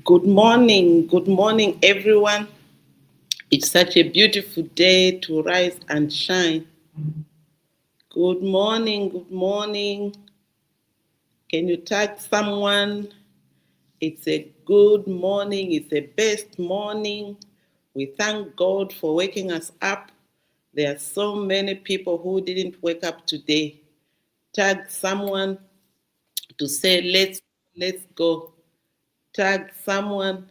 Good morning, everyone. It's such a beautiful day to rise and shine. Good morning. Can you tag someone? It's a good morning, it's the best morning. We thank God for waking us up. There are so many people who didn't wake up today. Tag someone to say, let's go. Tag someone.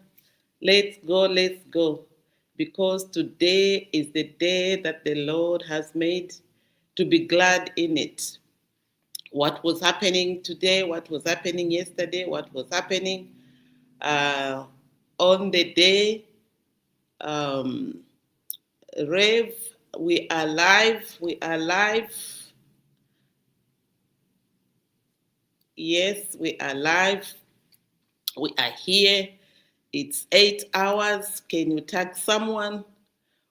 Let's go. Because today is the day that the Lord has made to be glad in it. What was happening today, what was happening yesterday, what was happening uh, on the day. Um, Rev, we are live. We are live. Yes, we are live. We are here. It's 8 hours. Can you tag someone?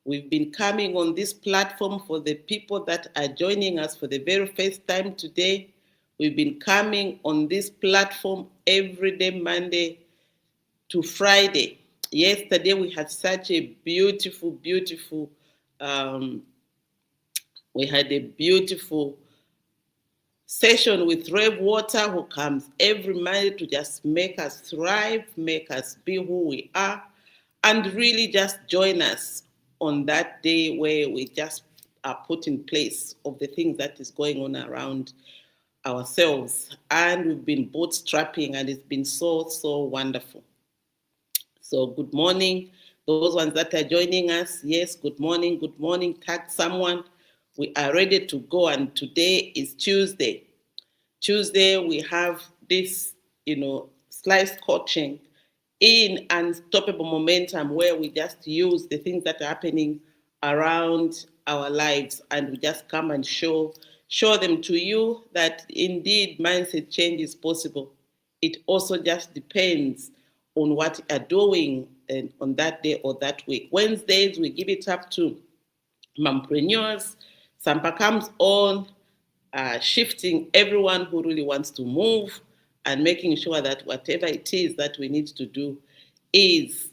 We've been coming on this platform for the people that are joining us for the very first time today. We've been coming on this platform every day, Monday to Friday. Yesterday, we had such a beautiful, um, we had a beautiful session with Rev Water, who comes every Monday to just make us thrive, make us be who we are, and really just join us on that day where we just are put in place of the things that is going on around ourselves. And we've been bootstrapping, and it's been so wonderful. So good morning, those ones that are joining us. Yes, good morning, good morning. Tag someone. We are ready to go, and today is Tuesday. Tuesday, we have this, slice coaching in unstoppable momentum, where we just use the things that are happening around our lives, and we just come and show them to you that indeed mindset change is possible. It also just depends on what you are doing and on that day or that week. Wednesdays, we give it up to mompreneurs. Sampa comes on, shifting everyone who really wants to move and making sure that whatever it is that we need to do is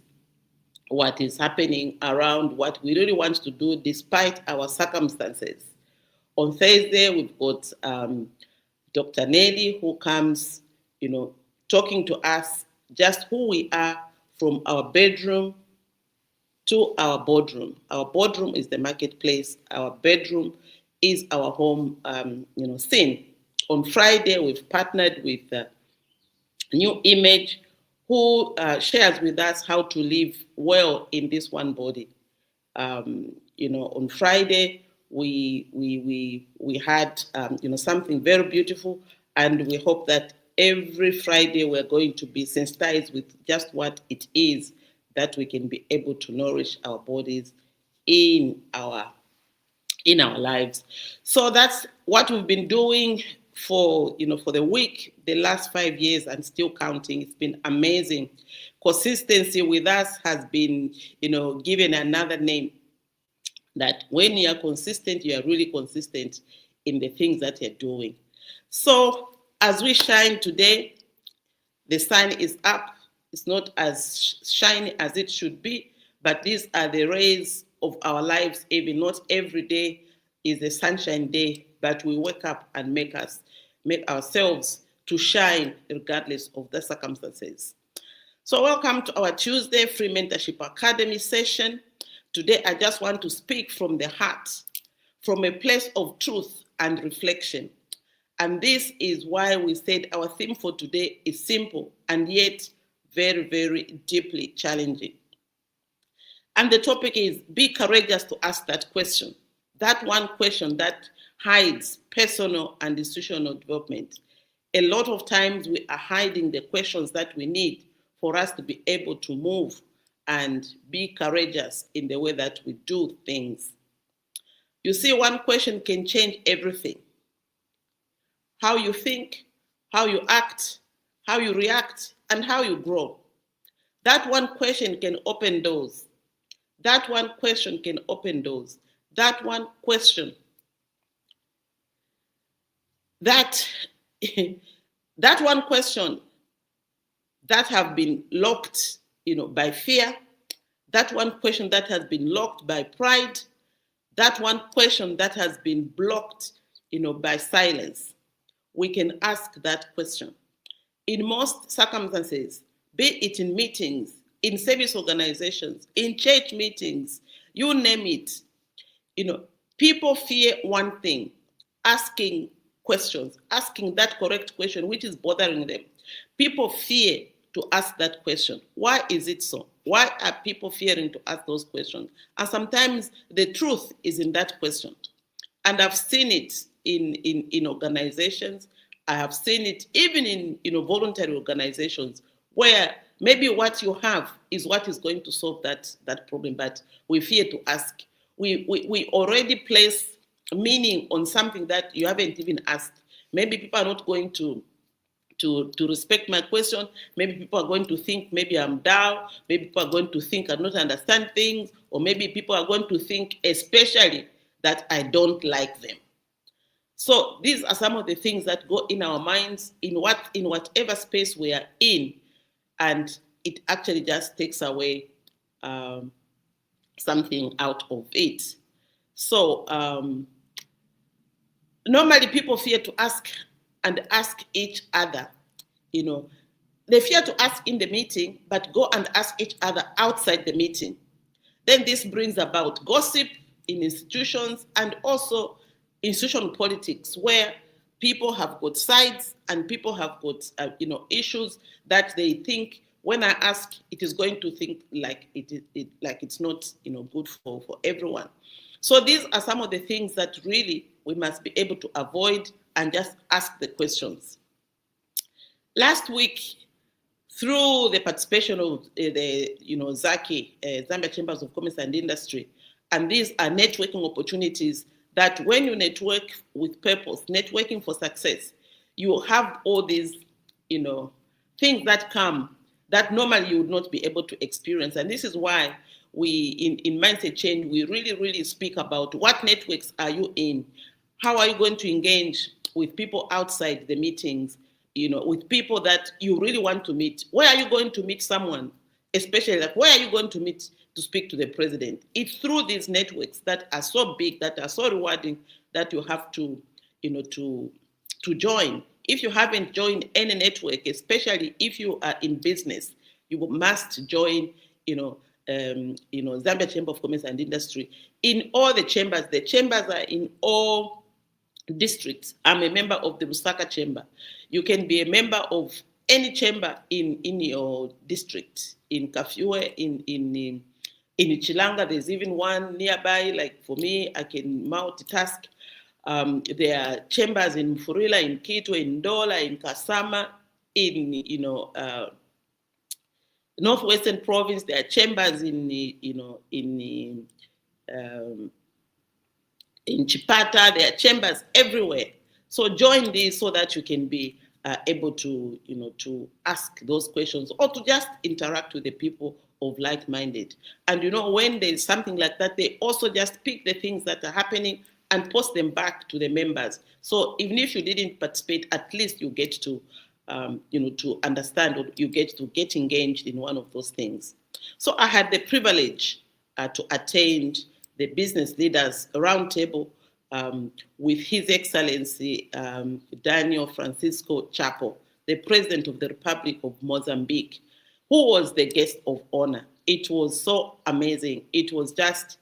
what is happening around what we really want to do despite our circumstances. On Thursday, we've got Dr. Nelly, who comes, talking to us just who we are from our bedroom to our boardroom. Our boardroom is the marketplace. Our bedroom is our home, scene. On Friday, we've partnered with New Image, who shares with us how to live well in this one body. On Friday, we had something very beautiful, and we hope that every Friday we're going to be sensitized with just what it is that we can be able to nourish our bodies in our lives. So that's what we've been doing for the week, the last 5 years, and still counting. It's been amazing. Consistency with us has been given another name, that when you are consistent, you are really consistent in the things that you're doing. So as we shine today, the sun is up. It's not as shiny as it should be, but these are the rays of our lives. Even not every day is a sunshine day, but we wake up and make ourselves to shine regardless of the circumstances. So welcome to our Tuesday Free Mentorship Academy session. Today, I just want to speak from the heart, from a place of truth and reflection. And this is why we said our theme for today is simple and yet very deeply challenging. And the topic is be courageous to ask that question. That one question that hides personal and institutional development. A lot of times we are hiding the questions that we need for us to be able to move and be courageous in the way that we do things. You see, one question can change everything. How you think, how you act, how you react, and how you grow. That one question can open doors. That one question can open doors. That one question. That one question that have been locked, by fear, that one question that has been locked by pride, that one question that has been blocked, by silence. We can ask that question. In most circumstances, be it in meetings, in service organizations, in church meetings, you name it, people fear one thing: asking questions, asking that correct question which is bothering them. People fear to ask that question. Why is it so? Why are people fearing to ask those questions? And sometimes the truth is in that question. And I've seen it in organizations. I have seen it even in voluntary organizations where maybe what you have is what is going to solve that problem, but we fear to ask. We already place meaning on something that you haven't even asked. Maybe people are not going to respect my question. Maybe people are going to think maybe I'm down. Maybe people are going to think I don't understand things. Or maybe people are going to think especially that I don't like them. So these are some of the things that go in our minds in whatever space we are in. And it actually just takes away something out of it. So normally people fear to ask each other. They fear to ask in the meeting, but go and ask each other outside the meeting. Then this brings about gossip in institutions and also institutional politics, where people have got sides and people have got issues that they think when I ask, it is going to think like it's not good for everyone. So these are some of the things that really we must be able to avoid and just ask the questions. Last week, through the participation of the Zaki, Zambia Chambers of Commerce and Industry, and these are networking opportunities that when you network with purpose, networking for success, you have all these things that come that normally you would not be able to experience. And this is why we in Mindset Change, we really, really speak about what networks are you in? How are you going to engage with people outside the meetings, with people that you really want to meet? Where are you going to meet someone? Especially like, where are you going to meet to speak to the president? It's through these networks that are so big, that are so rewarding, that you have to join. If you haven't joined any network, especially if you are in business, you must join, Zambia Chamber of Commerce and Industry. In all the chambers are in all districts. I'm a member of the Lusaka Chamber. You can be a member of any chamber in your district. In Kafue, in Chilanga, there's even one nearby. Like for me, I can multitask. There are chambers in Mfurila, in Kitwe, in Ndola, in Kasama, in Northwestern Province. There are chambers in Chipata. There are chambers everywhere. So join these so that you can be able to to ask those questions or to just interact with the people of like-minded. And when there's something like that, they also just pick the things that are happening and post them back to the members. So even if you didn't participate, at least you get to to understand, or you get to get engaged in one of those things. So I had the privilege to attend the Business Leaders Roundtable with His Excellency Daniel Francisco Chapo, the President of the Republic of Mozambique, who was the guest of honor. It was so amazing. It was just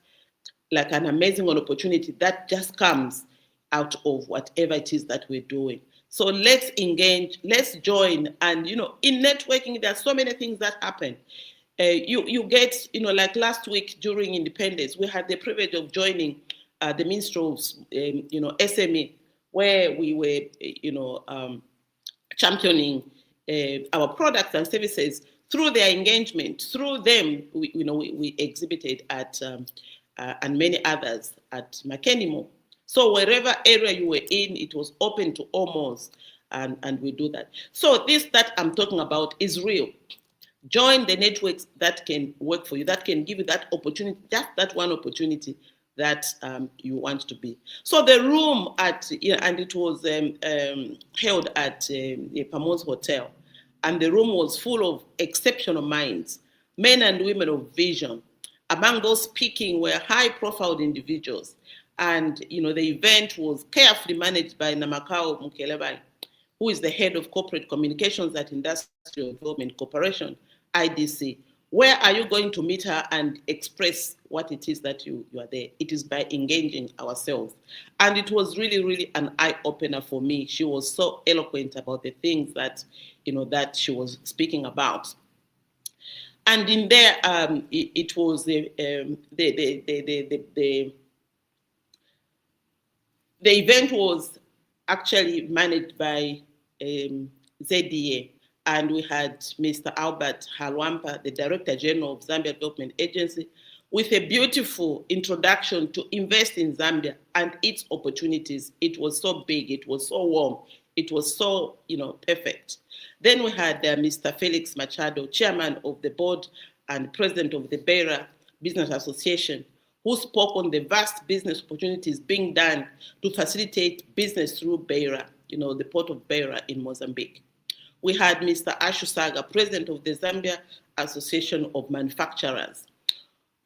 like an amazing opportunity that just comes out of whatever it is that we're doing. So let's engage, let's join. And, in networking, there are so many things that happen. You get, like last week during Independence, we had the privilege of joining the Minstrels, SME, where we were, championing our products and services through their engagement. Through them, we exhibited at, and many others at Makenimo. So wherever area you were in, it was open to almost, and we do that. So this that I'm talking about is real. Join the networks that can work for you, that can give you that opportunity, just that one opportunity that you want to be. So the room and it was held at Pamon's Hotel. and the room was full of exceptional minds, men and women of vision. Among those speaking were high-profile individuals, and the event was carefully managed by Namakao Mukelebai, who is the head of corporate communications at Industrial Development Corporation, IDC. Where are you going to meet her and express what it is that you are there? It is by engaging ourselves. And it was really, really an eye-opener for me. She was so eloquent about the things that, that she was speaking about. And in there, it was the event was actually managed by ZDA, and we had Mr. Albert Halwampa, the Director General of Zambia Development Agency, with a beautiful introduction to invest in Zambia and its opportunities. It was so big, it was so warm, it was so, perfect. Then we had Mr. Felix Machado, Chairman of the Board and President of the Beira Business Association, who spoke on the vast business opportunities being done to facilitate business through Beira, the port of Beira in Mozambique. We had Mr. Ashu Saga, President of the Zambia Association of Manufacturers.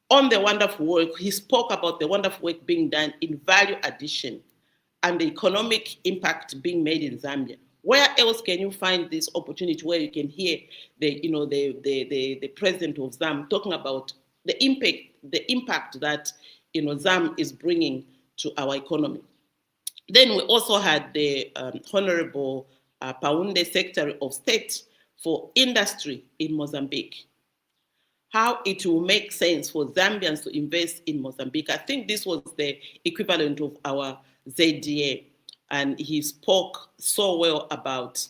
On the wonderful work, he spoke about the wonderful work being done in value addition and the economic impact being made in Zambia. Where else can you find this opportunity where you can hear the president of ZAM talking about the impact that ZAM is bringing to our economy? Then we also had the Honorable Paunde, Secretary of State for Industry in Mozambique. How it will make sense for Zambians to invest in Mozambique. I think this was the equivalent of our ZDA, and he spoke so well about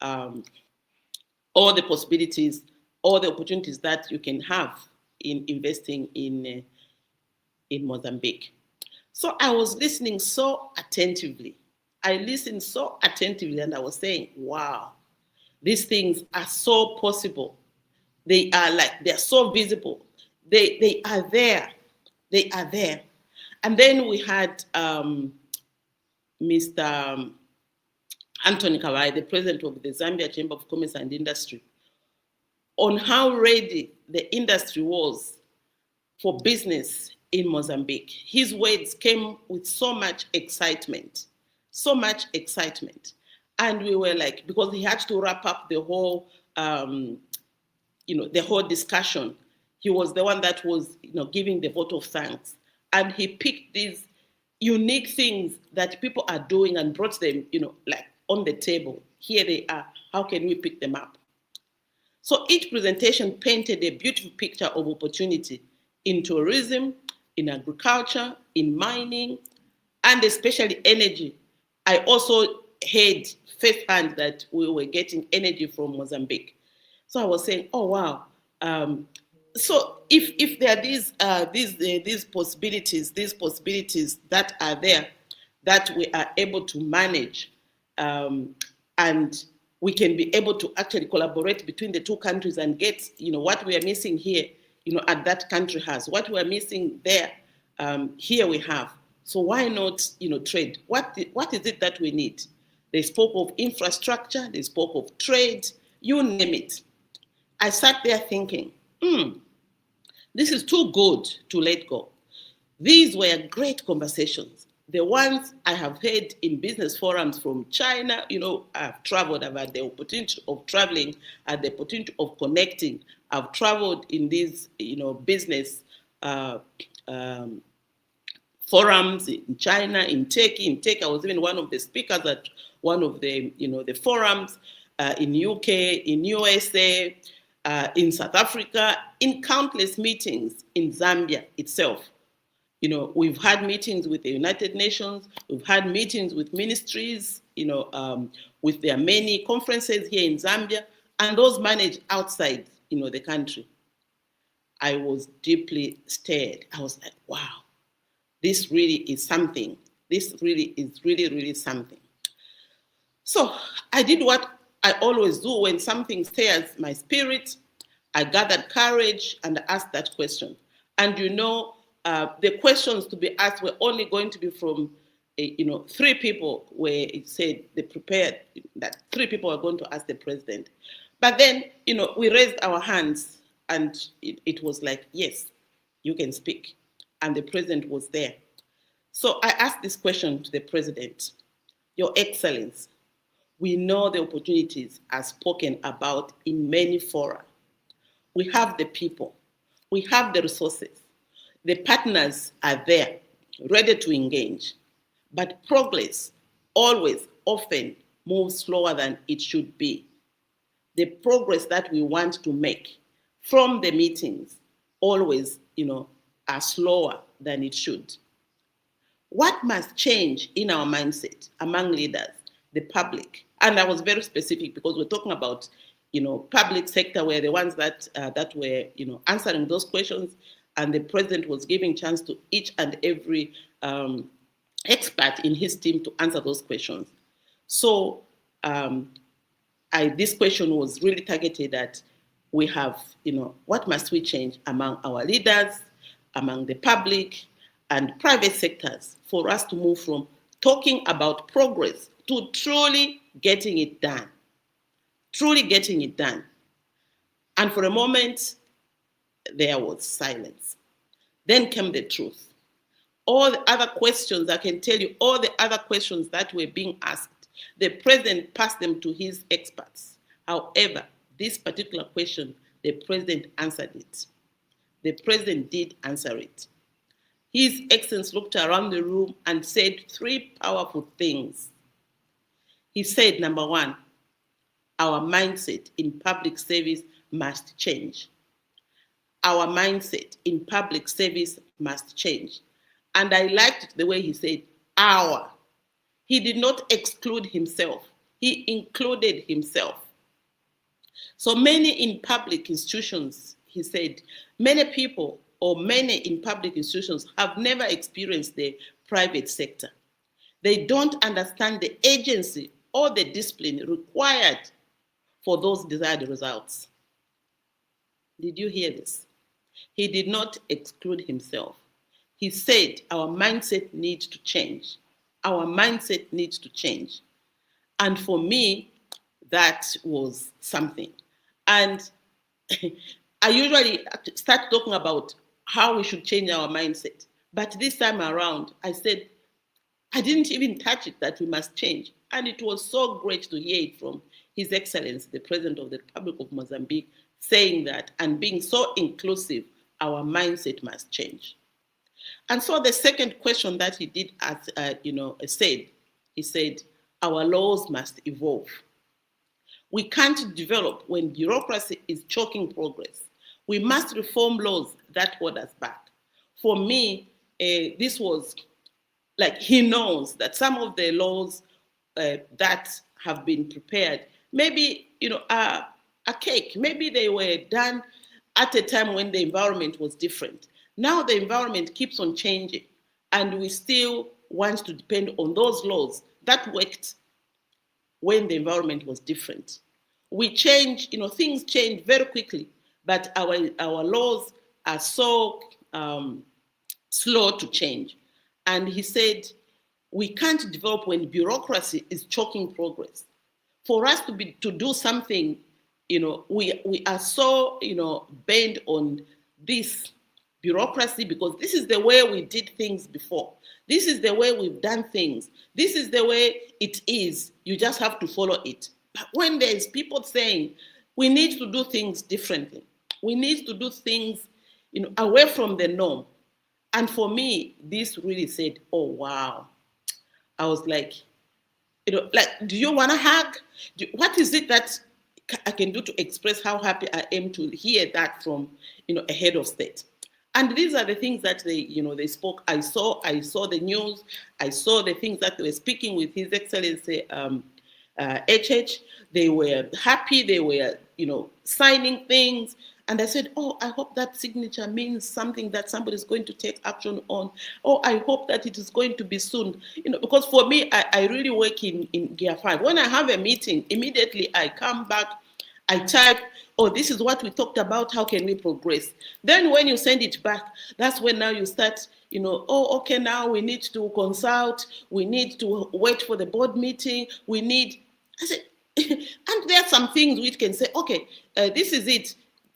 all the possibilities, all the opportunities that you can have in investing in Mozambique. So I was listening so attentively. I listened so attentively, and I was saying, wow, these things are so possible. They're so visible. They are there. They are there. And then we had Mr. Anthony Kawai, the president of the Zambia Chamber of Commerce and Industry, on how ready the industry was for business in Mozambique. His words came with so much excitement. And we were like, because he had to wrap up the whole, the whole discussion. He was the one that was, giving the vote of thanks. And he picked these unique things that people are doing and brought them, on the table. Here they are. How can we pick them up? So each presentation painted a beautiful picture of opportunity in tourism, in agriculture, in mining, and especially energy. I also heard firsthand that we were getting energy from Mozambique. So I was saying, oh, wow. So if there are these possibilities that are there, that we are able to manage, and we can be able to actually collaborate between the two countries and get, what we are missing here, and that country has. What we are missing there, here we have. So why not, trade? What is it that we need? They spoke of infrastructure, they spoke of trade, you name it. I sat there thinking, this is too good to let go. These were great conversations. The ones I have heard in business forums from China, I've traveled, I've had the opportunity of traveling, had the opportunity of connecting. I've traveled in these, business forums in China, in Turkey. In Turkey, I was even one of the speakers at one of the, the forums in UK, in USA, in South Africa, in countless meetings in Zambia itself. We've had meetings with the United Nations, we've had meetings with ministries, with their many conferences here in Zambia, and those managed outside, the country. I was deeply stirred. I was like, wow, this really is something. This really is really something. So I did what I always do when something stirs my spirit. I gathered courage and asked that question. And the questions to be asked were only going to be from, 3 people, where it said they prepared that 3 people are going to ask the president. But then, we raised our hands and it was like, yes, you can speak. And the president was there. So I asked this question to the president. Your Excellency, we know the opportunities are spoken about in many fora. We have the people, we have the resources, the partners are there, ready to engage. But progress always, often moves slower than it should be. The progress that we want to make from the meetings always, are slower than it should. What must change in our mindset among leaders, the public? And I was very specific because we're talking about, public sector were the ones that were, answering those questions, and the president was giving chance to each and every expert in his team to answer those questions. So this question was really targeted at we have, what must we change among our leaders, among the public and private sectors for us to move from talking about progress to truly getting it done. Truly getting it done. And for a moment, there was silence. Then came the truth. All the other questions, I can tell you, all the other questions that were being asked, the president passed them to his experts. However, this particular question, the president answered it. The president did answer it. His Excellency looked around the room and said three powerful things. He said, number one, our mindset in public service must change. Our mindset in public service must change. And I liked the way he said, our. He did not exclude himself. He included himself. So many in public institutions, he said, many people or many in public institutions have never experienced the private sector. They don't understand the agency or the discipline required for those desired results. Did you hear this? He did not exclude himself. He said our mindset needs to change. Our mindset needs to change. And for me, that was something. And I usually start talking about how we should change our mindset. But this time around, I said, I didn't even touch it, that we must change. And it was so great to hear it from His Excellency, the President of the Republic of Mozambique, saying that and being so inclusive, our mindset must change. And so the second question that he did, he said, our laws must evolve. We can't develop when bureaucracy is choking progress. We must reform laws that hold us back. For me, this was like he knows that some of the laws that have been prepared, maybe, are a cake. Maybe they were done at a time when the environment was different. Now the environment keeps on changing, and we still want to depend on those laws that worked when the environment was different. We change, things change very quickly, but our laws are so slow to change. And he said, we can't develop when bureaucracy is choking progress. For us to do something, we are so, bent on this bureaucracy because this is the way we did things before. This is the way we've done things. This is the way it is. You just have to follow it. But when there's people saying, we need to do things differently, we need to do things, away from the norm. And for me, this really said, oh, wow. I was like, do you want to hug? What is it that I can do to express how happy I am to hear that from, a head of state? And these are the things that they spoke. I saw the news. I saw the things that they were speaking with His Excellency HH. They were happy. They were, signing things. And I said, oh, I hope that signature means something that somebody is going to take action on. Oh, I hope that it is going to be soon. Because for me, I really work in Gear 5. When I have a meeting, immediately I come back, I type, oh, this is what we talked about, how can we progress? Then when you send it back, that's when now you start, oh, okay, now we need to consult, we need to wait for the board meeting, I said, And there are some things which can say, okay, this is it.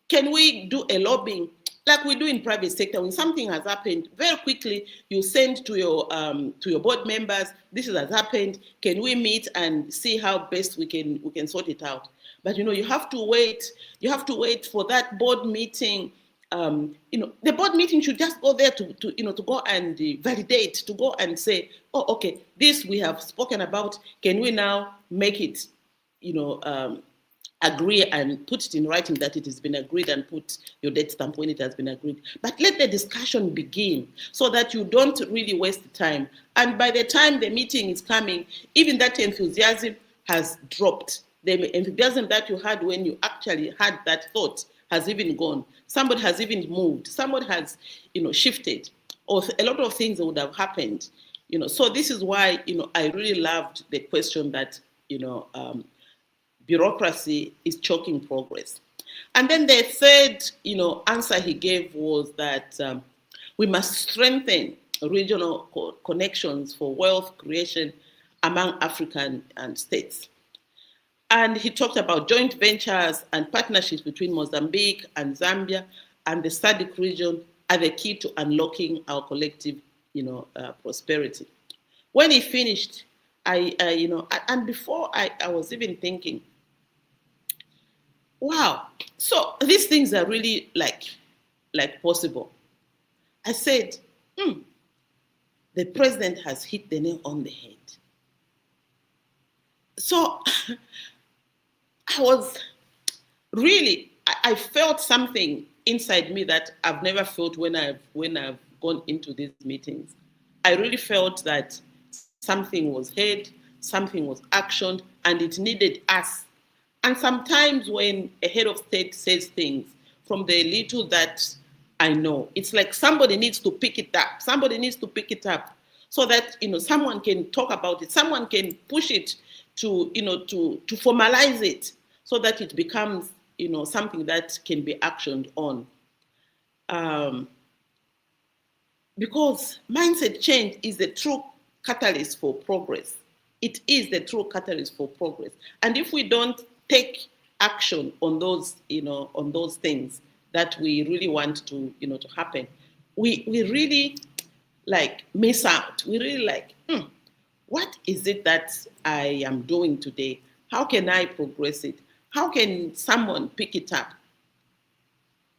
Can we do a lobbying like we do in private sector? When something has happened, very quickly you send to your board members, this has happened. Can we meet and see how best we can sort it out? But you have to wait. You have to wait for that board meeting. The board meeting should just go there to go and validate, to go and say, oh, okay, this we have spoken about. Can we now make it, agree and put it in writing that it has been agreed, and put your date stamp when it has been agreed. But let the discussion begin so that you don't really waste time. And by the time the meeting is coming, even that enthusiasm has dropped. The enthusiasm that you had when you actually had that thought has even gone. Somebody has even moved. Somebody has, shifted, or a lot of things would have happened. So this is why, I really loved the question that, bureaucracy is choking progress. And then the third, answer he gave was that we must strengthen regional connections for wealth creation among African states. And he talked about joint ventures and partnerships between Mozambique and Zambia and the SADC region are the key to unlocking our collective, prosperity. When he finished, and before I was even thinking, wow, so these things are really like possible. I said, the president has hit the nail on the head. So I was really, I felt something inside me that I've never felt when I've gone into these meetings. I really felt that something was heard, something was actioned, and it needed us. And sometimes when a head of state says things, from the little that I know, it's like somebody needs to pick it up. Somebody needs to pick it up so that someone can talk about it. Someone can push it to formalize it so that it becomes something that can be actioned on. Because mindset change is the true catalyst for progress. It is the true catalyst for progress. And if we don't take action on those, on those things that we really want to happen, we really miss out. We really what is it that I am doing today? How can I progress it? How can someone pick it up?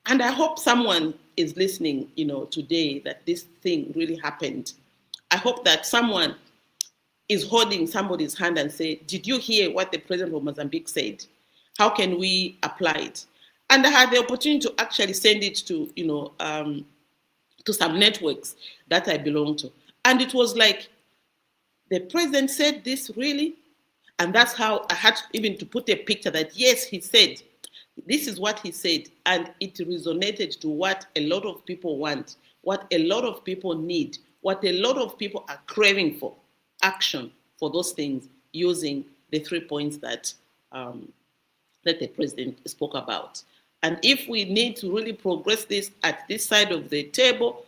And I hope someone is listening, today, that this thing really happened. I hope that someone is holding somebody's hand and say, did you hear what the president of Mozambique said? How can we apply it? And I had the opportunity to actually send it to, to some networks that I belong to. And it was like, the president said this really? And that's how I had even to put a picture that, yes, he said, this is what he said. And it resonated to what a lot of people want, what a lot of people need, what a lot of people are craving for, action for those things, using the 3 points that that the president spoke about. And if we need to really progress this at this side of the table,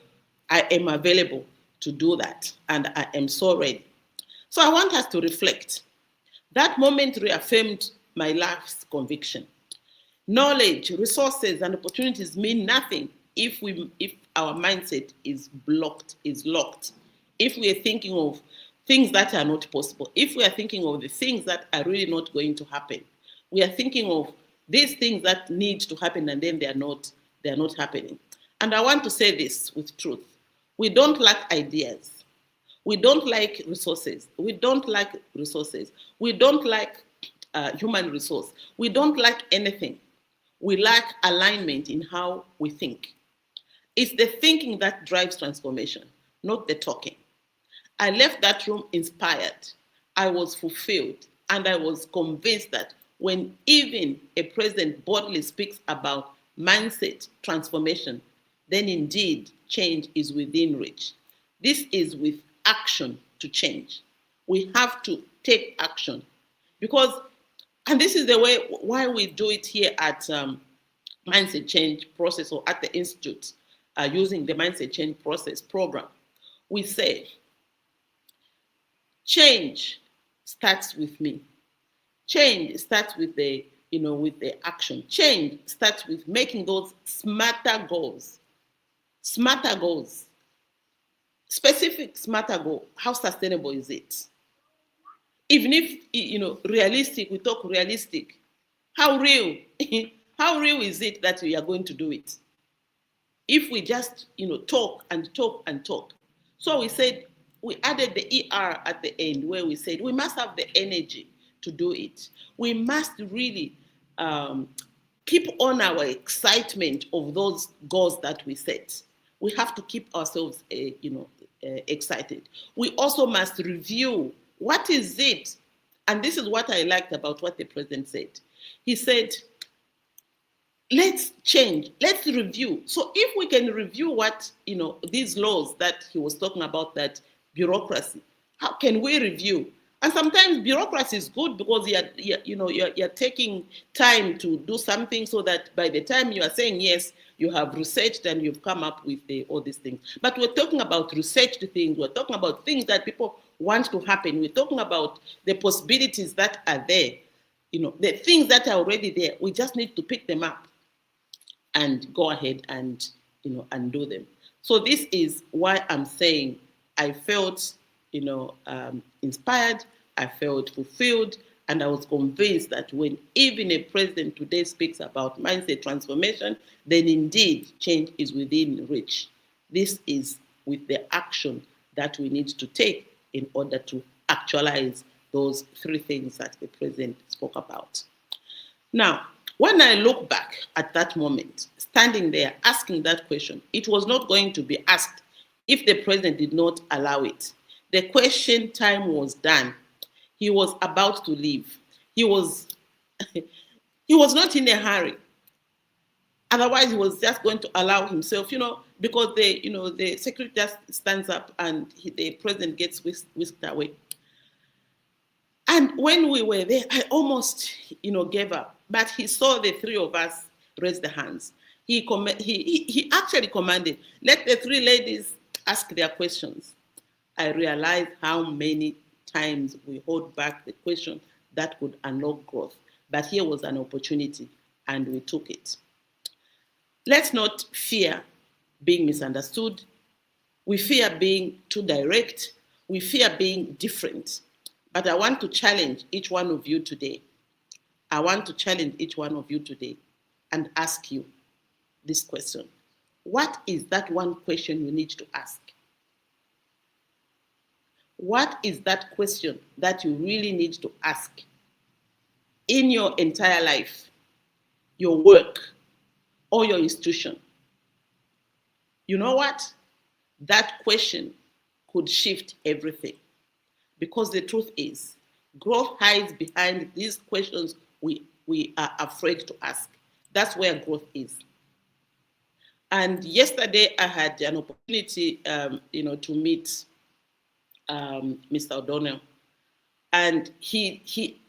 I am available to do that. And I am so ready. So I want us to reflect. That moment reaffirmed my life's conviction. Knowledge, resources, and opportunities mean nothing if our mindset is blocked, is locked. If we are thinking of things that are not possible, if we are thinking of the things that are really not going to happen, we are thinking of these things that need to happen and then they are not happening. And I want to say this with truth. We don't lack ideas. We don't like resources. We don't like resources. We don't like human resource. We don't like anything. We lack alignment in how we think. It's the thinking that drives transformation, not the talking. I left that room inspired. I was fulfilled. And I was convinced that when even a president boldly speaks about mindset transformation, then indeed change is within reach. This is with action to change. We have to take action because, and this is the way why we do it here at Mindset Change Process or at the Institute using the Mindset Change Process program. We say, change starts with me. Change starts with the, with the action. Change starts with making those smarter goals. Smarter goals. Specific smarter goal. How sustainable is it? Even if, realistic, we talk realistic. How real? How real is it that we are going to do it? If we just, talk and talk and talk. So we added the ER at the end where we said we must have the energy to do it. We must really keep on our excitement of those goals that we set. We have to keep ourselves, excited. We also must review what is it, and this is what I liked about what the president said. He said, let's change, let's review. So if we can review what, these laws that he was talking about, that bureaucracy, how can we review? And sometimes bureaucracy is good because you're taking time to do something so that by the time you are saying yes, you have researched and you've come up with all these things. But we're talking about researched things. We're talking about things that people want to happen. We're talking about the possibilities that are there. The things that are already there. We just need to pick them up and go ahead and, and do them. So this is why I'm saying I felt, inspired, I felt fulfilled, and I was convinced that when even a president today speaks about mindset transformation, then indeed change is within reach. This is with the action that we need to take in order to actualize those three things that the president spoke about. Now, when I look back at that moment, standing there asking that question, it was not going to be asked if the president did not allow it. The question time was done. He was about to leave. He was not in a hurry. Otherwise, he was just going to allow himself, because the secretary just stands up and the president gets whisked away. And when we were there, I almost, gave up. But he saw the three of us raise the hands. He actually commanded, let the three ladies ask their questions. I realized how many times we hold back the question that could unlock growth. But here was an opportunity, and we took it. Let's not fear being misunderstood. We fear being too direct. We fear being different. But I want to challenge each one of you today. I want to challenge each one of you today and ask you this question. What is that one question you need to ask? What is that question that you really need to ask in your entire life, your work, or your institution? You know what? That question could shift everything. Because the truth is, growth hides behind these questions we are afraid to ask. That's where growth is. And yesterday I had an opportunity, to meet Mr. O'Donnell, and he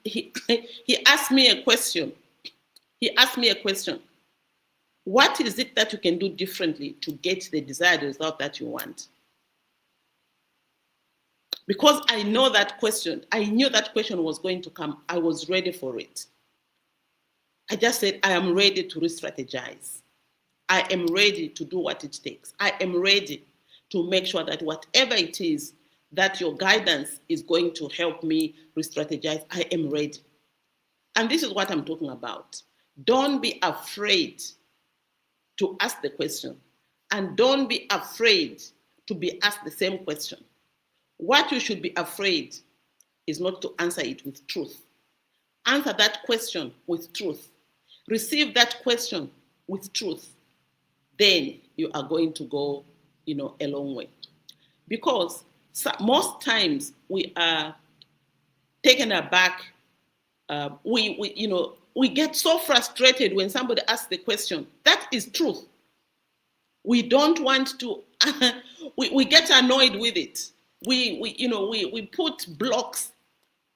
asked me a question. He asked me a question. What is it that you can do differently to get the desired result that you want? Because I knew that question was going to come. I was ready for it. I just said, I am ready to re-strategize. I am ready to do what it takes. I am ready to make sure that whatever it is that your guidance is going to help me re-strategize, I am ready. And this is what I'm talking about. Don't be afraid to ask the question. And don't be afraid to be asked the same question. What you should be afraid is not to answer it with truth. Answer that question with truth. Receive that question with truth. Then you are going to go, a long way. Because most times we are taken aback. We get so frustrated when somebody asks the question. That is truth. We don't want to. we get annoyed with it. We put blocks.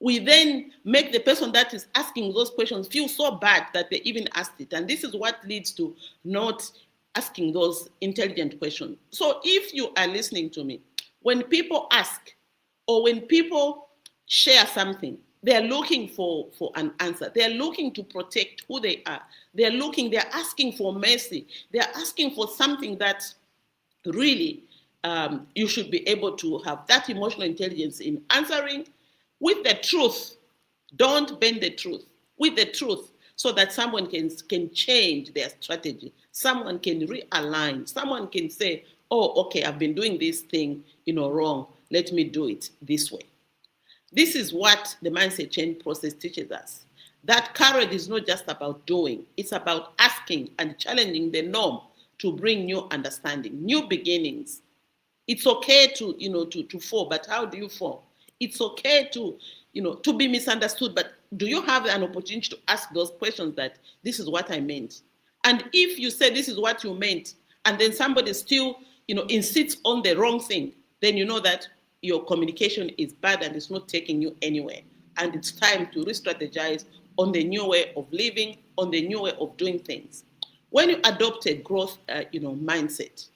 We then make the person that is asking those questions feel so bad that they even asked it. And this is what leads to not asking those intelligent questions. So if you are listening to me, when people ask or when people share something, They're looking for an answer. They're looking to protect who they are. They're asking for mercy. They're asking for something that really you should be able to have that emotional intelligence in answering with the truth. Don't bend the truth, with the truth, so that someone can change their strategy. Someone can realign. Someone can say, oh, okay, I've been doing this thing, wrong. Let me do it this way. This is what the mindset change process teaches us. That courage is not just about doing, it's about asking and challenging the norm to bring new understanding, new beginnings. It's okay to fall, but how do you fall? It's okay to be misunderstood, but do you have an opportunity to ask those questions that this is what I meant? And if you say this is what you meant, and then somebody still, insists on the wrong thing, then you know that your communication is bad and it's not taking you anywhere. And it's time to re-strategize on the new way of living, on the new way of doing things. When you adopt a growth, mindset,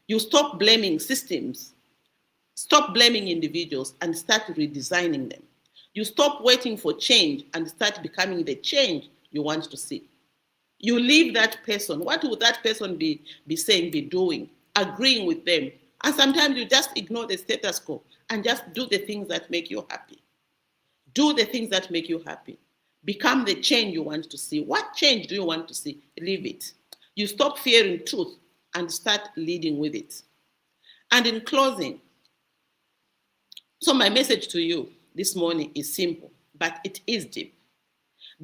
you stop blaming systems, stop blaming individuals, and start redesigning them. You stop waiting for change and start becoming the change you want to see. You leave that person. What would that person be saying, be doing, agreeing with them? And sometimes you just ignore the status quo and just do the things that make you happy. Do the things that make you happy. Become the change you want to see. What change do you want to see? Live it. You stop fearing truth and start leading with it. And in closing, so my message to you this morning is simple, but it is deep.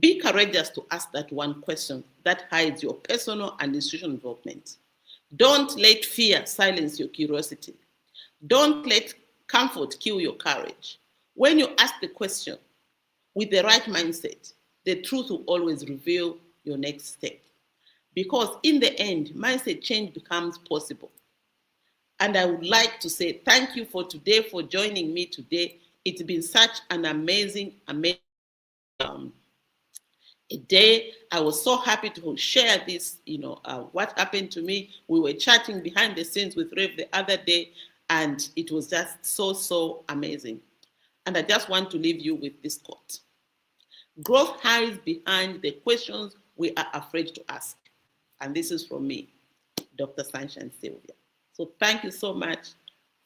Be courageous to ask that one question that hides your personal and institutional involvement. Don't let fear silence your curiosity. Don't let comfort kill your courage. When you ask the question with the right mindset, the truth will always reveal your next step. Because in the end, mindset change becomes possible. And I would like to say thank you for today, for joining me today. It's been such an amazing a day. I was so happy to share this, what happened to me. We were chatting behind the scenes with Rev the other day, and it was just so amazing. And I just want to leave you with this quote. Growth hides behind the questions we are afraid to ask. And this is from me, Dr. Sunshine Sylvia. So thank you so much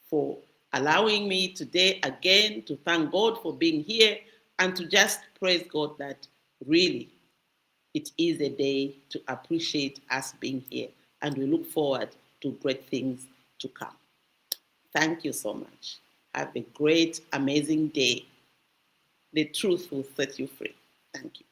for allowing me today again to thank God for being here and to just praise God that really it is a day to appreciate us being here, and we look forward to great things to come. Thank you so much. Have a great, amazing day. The truth will set you free. Thank you.